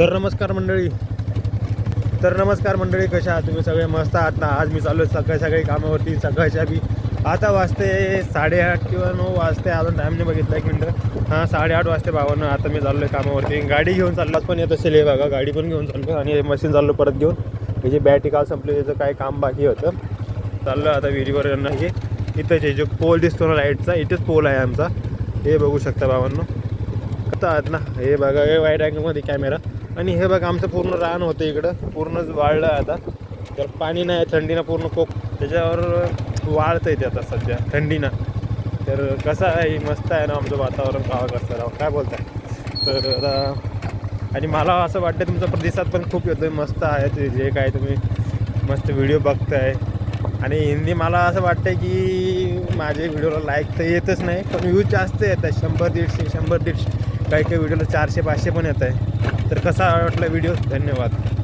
नमस्कार मंडळी, कशा आहात तुम्ही? सगळे मस्त आहात ना? आज मी चाललो सकाळी कामावरती. सकाळच्या बी आता वाजते 8:30 किंवा 9 वाजते, अजून टाईम नाही बघितला. 1 मिनटं. हां, 8:30 वाजते 52. आता मी चाललो आहे कामावरती. गाडी घेऊन चाललो पण येत असेल, हे बघा गाडी पण घेऊन चाललो आणि मशीन चाललो परत घेऊन. त्याची बॅटरी काल संपली, त्याचं काय काम बाकी होतं. चाललो आता विहिरीवर यांना. हे इथंच आहे जो पोल दिसतो ना लाईटचा, इथेच पोल आहे आमचा. हे बघू शकता 52 आता आहात ना. हे बघा, हे वाईड अँगलमध्ये कॅमेरा. आणि हे बघा आमचं पूर्ण रान होतं इकडं, पूर्णच वाळलं आहे आता. तर पाणी नाही, थंडीनं पूर्ण कोक त्याच्यावर वाळतं येते आता सध्या थंडीनं. तर कसं आहे, मस्त आहे ना आमचं वातावरण गावाकडचं राव, काय बोलताय? तर आता आणि मला असं वाटतं तुमचा प्रतिसाद पण खूप येतो आहे, मस्त आहे ते जे काय तुम्ही मस्त व्हिडिओ बघताय. आणि हिंदी मला असं वाटतं की माझे व्हिडिओला लाईक तर येतच नाही, पण व्ह्यूज जास्त येत आहे. 100-150 काही व्हिडिओला 400-500 पण येत आहे. तर कसा वाटला व्हिडिओ? धन्यवाद.